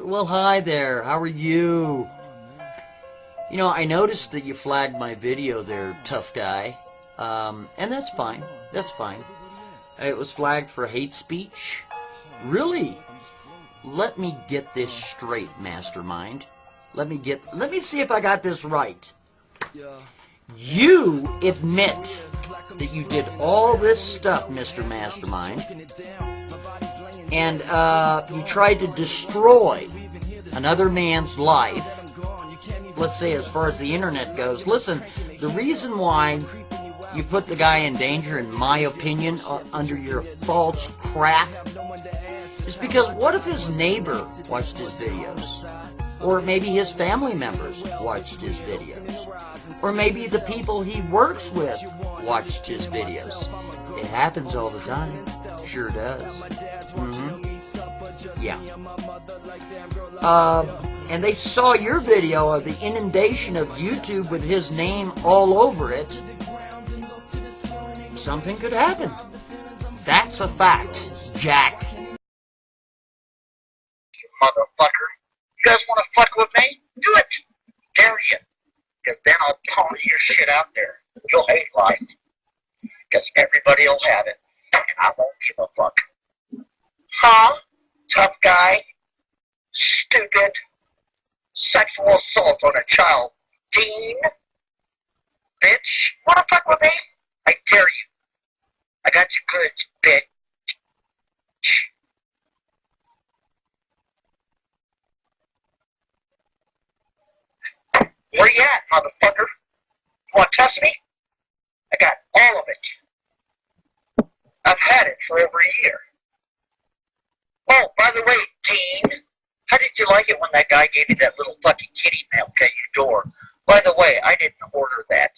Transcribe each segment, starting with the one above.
Well, hi there. How are you? You know, I noticed that you flagged my video there, tough guy. And that's fine. That's fine. It was flagged for hate speech. Really? Let me get this straight, Mastermind. Let me see if I got this right. You admit that you did all this stuff, Mr. Mastermind, and you tried to destroy another man's life. Let's say as far as the internet goes. Listen, the reason why you put the guy in danger, in my opinion, under your false crap, is because what if his neighbor watched his videos? Or maybe his family members watched his videos. Or maybe the people he works with watched his videos. It happens all the time. Sure does. Yeah. And they saw your video of the inundation of YouTube with his name all over it. Something could happen. That's a fact, Jack. You motherfucker. You guys want to fuck with me? Do it. Dare you. Because then I'll pony your shit out there. You'll hate life. Because everybody will have it. And I won't give a fuck. Huh? Tough guy? Stupid? Sexual assault on a child? Dean? Bitch? Want to fuck with me? I dare you. I got your goods, bitch. Where you at, motherfucker? You want to test me? I got all of it. I've had it for over a year. Oh, by the way, Dean, how did you like it when that guy gave you that little fucking kitty milk at your door? By the way, I didn't order that.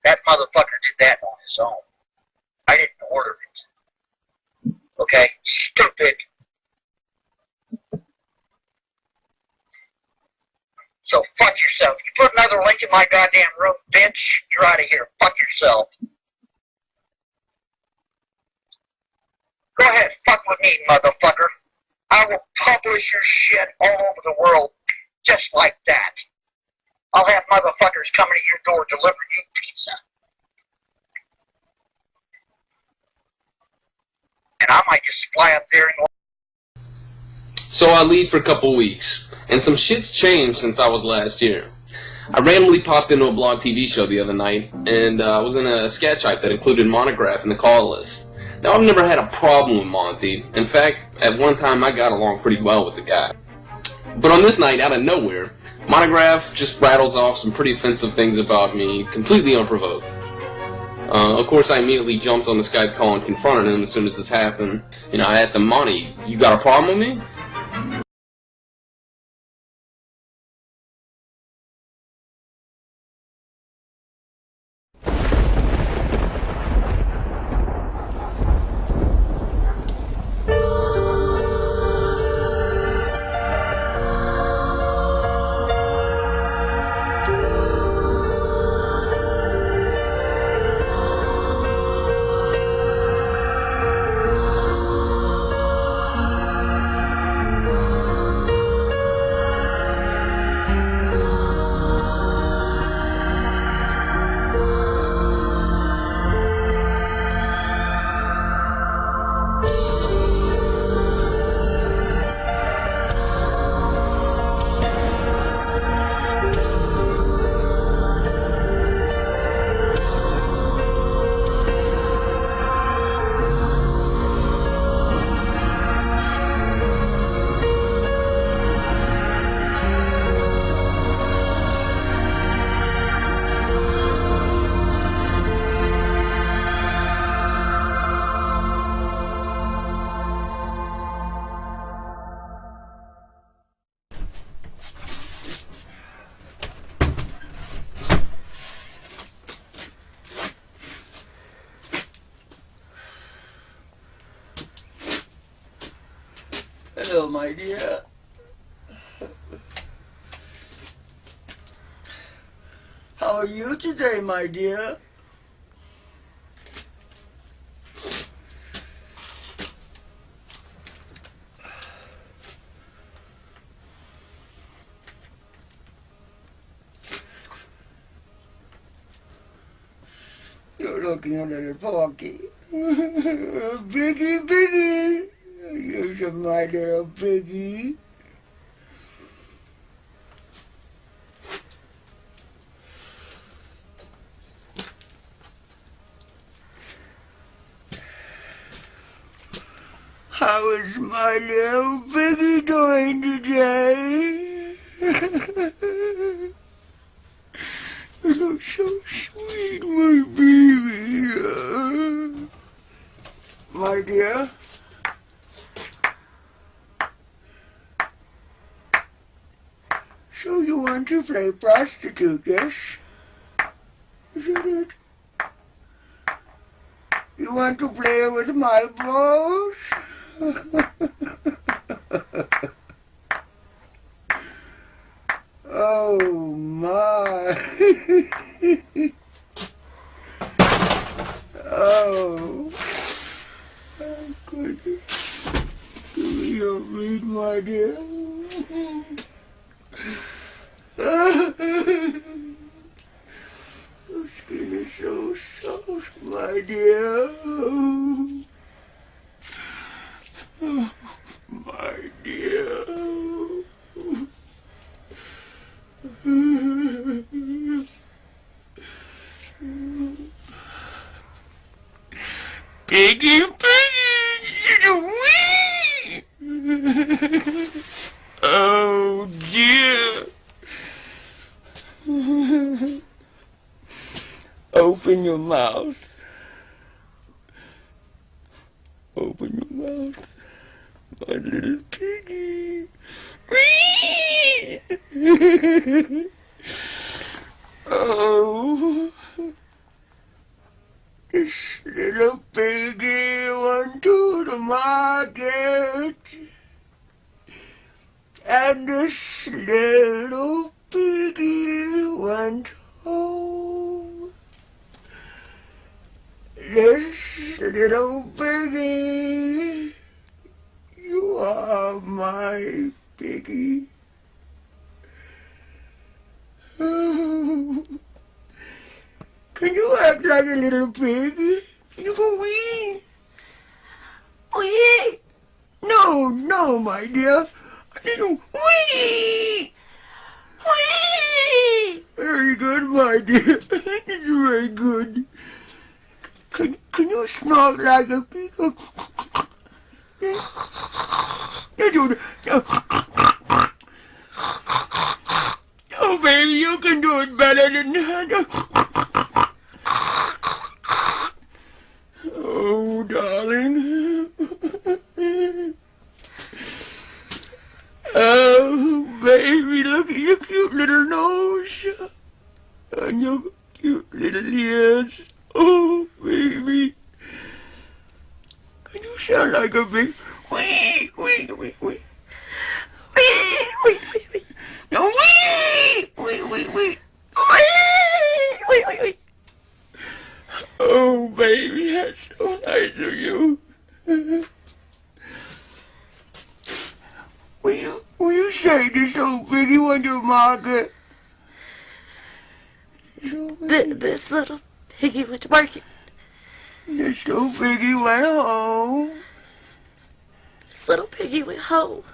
That motherfucker did that on his own. I didn't order it. Okay? Stupid. So fuck yourself. You put another link in my goddamn room, bitch. You're out of here. Fuck yourself. Go ahead, fuck with me, motherfucker. I will publish your shit all over the world just like that. I'll have motherfuckers coming to your door delivering you pizza. And I might just fly up there and... So I leave for a couple weeks, and some shit's changed since I was last here. I randomly popped into a blog TV show the other night, and I was in a sketch hype that included Montagraph in the call list. Now, I've never had a problem with Monty. In fact, at one time I got along pretty well with the guy. But on this night, out of nowhere, Montagraph just rattles off some pretty offensive things about me, completely unprovoked. Of course, I immediately jumped on the Skype call and confronted him as soon as this happened. You know, I asked him, Monty, you got a problem with me? Hello, my dear. How are you today, my dear? looking a little porky. Piggy, piggy. You're my little piggy. How is my little piggy doing today? You look so sweet, my baby. My dear. So you want to play prostitute, yes? Isn't it? You want to play with my balls? Oh my. Oh. My goodness. Do you read, my dear? Your skin is so soft, my dear. Oh, my dear. Piggy, piggy, wee! Oh dear. Open your mouth. Open your mouth, my little piggy. Wee! Oh, this little piggy went to the market, and this little piggy went home. This little piggy, you are my piggy. Oh. Can you act like a little pig? You go wee. Wee. No, no, my dear. A little wee. Wee. Very good, my dear. It's very good. Can you snort like a pig? Oh, baby, you can do it better than that. Oh, darling. Oh, baby, look at your cute little nose. And your cute little ears. Oh, baby. Can you sound like a big wee, wee, wee, wee. Wee, wee, wee, wee. No, wee, wee, wee, wee. Wee, wee, wee, wee. Oh, baby, that's so nice of you. Will you say this old piggy went to market? This little piggy went to market. This little piggy went home. This little piggy went home.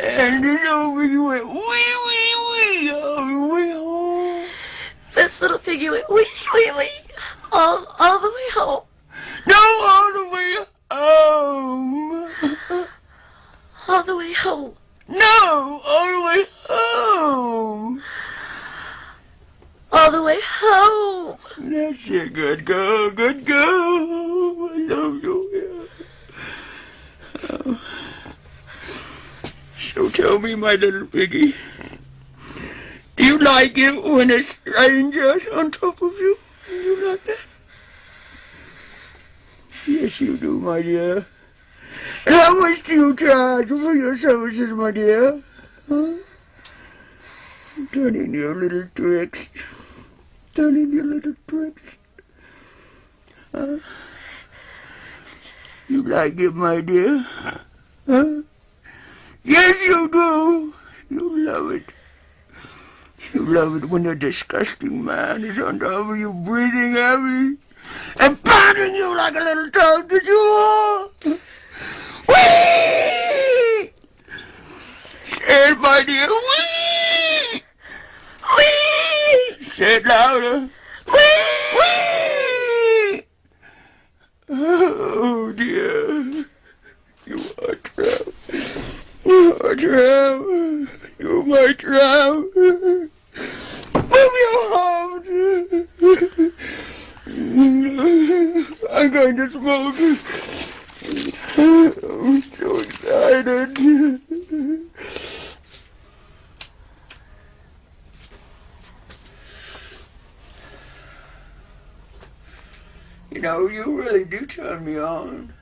And this little piggy went wee, wee, wee all the way home. This little piggy went wee, wee, wee all the way home. No, all the way home. All the way home. No, all the way home. All the way home. That's a good girl, good girl. I love you. Oh. So tell me, my little piggy, do you like it when a stranger's on top of you? Do you like that? Yes, you do, my dear. And how much do you charge for your services, my dear? Huh? Turn in your little tricks. Turn in your little tricks. You like it, my dear? Huh? Yes, you do. You love it. You love it when a disgusting man is on top of you, breathing heavy and pounding you like a little dog that you are. Whee! Say it, my dear. Whee! Whee! Say it louder. Whee! Oh, dear. You are trapped. You are trapped. You my trap. Move your arms. I'm going to smoke. I'm so excited. You know, you really do turn me on.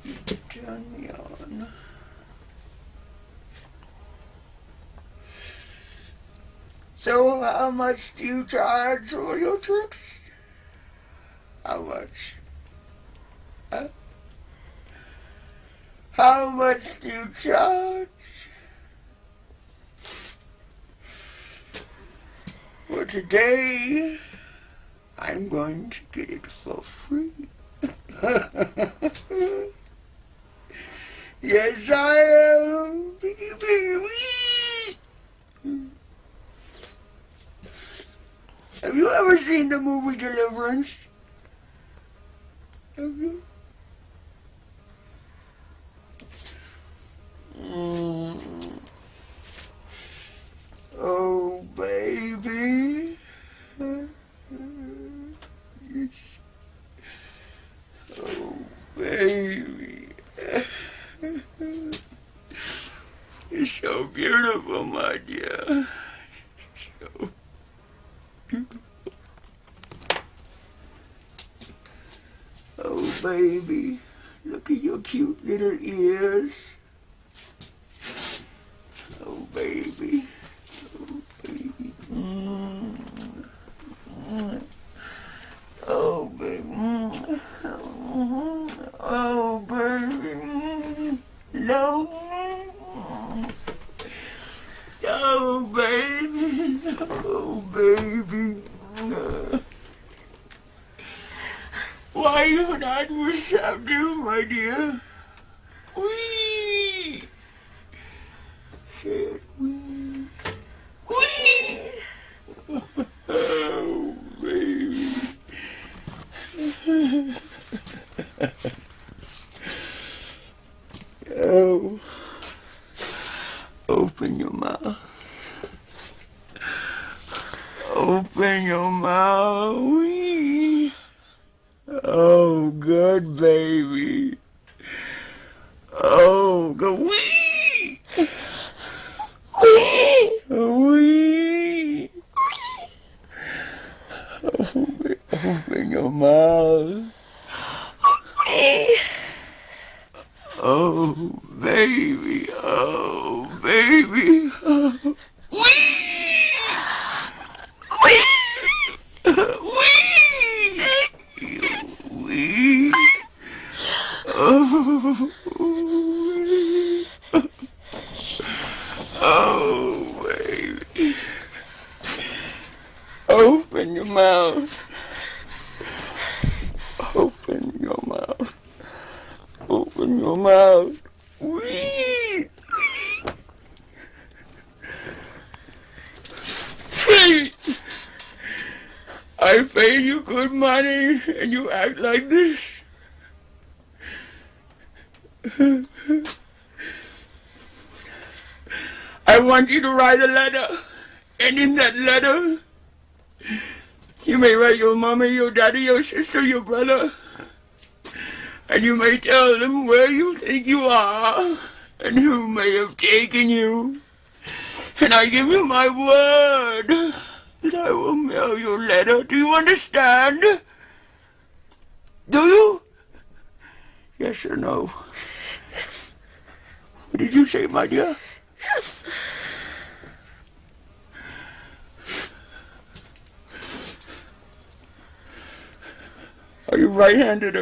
You turn me on. So, how much do you charge for your tricks? How much? Huh? How much do you charge? Well, today, I'm going to get it for free. Yes, I am. Piggy, piggy, wee. Have you ever seen the movie Deliverance? Have you? Oh, baby. Oh, baby. You're so beautiful, my dear. So beautiful. Oh, baby. Look at your cute little ears. Oh, baby. Oh, baby. Oh, baby. Oh, baby. No. Oh, baby. Oh, baby. Why you not receptive, my dear? Wee! Say it, wee. Wee! Oh, baby. Oh. Open your mouth. Open your mouth. Wee. Oh, good baby. Oh, good. Wee. Wee. Wee. Open your mouth. Oh, baby. Oh, baby. Oh. Wee! Wee! Wee! Wee! Oh, wee. Oh, baby. Open your mouth. Open your mouth. Open your mouth. Wee! Hey! I paid you good money and you act like this? I want you to write a letter, and in that letter, you may write your mommy, your daddy, your sister, your brother, and you may tell them where you think you are and who may have taken you. And I give you my word that I will mail your letter. Do you understand? Do you? Yes or no? Yes. What did you say, my dear? Yes. Are you right-handed or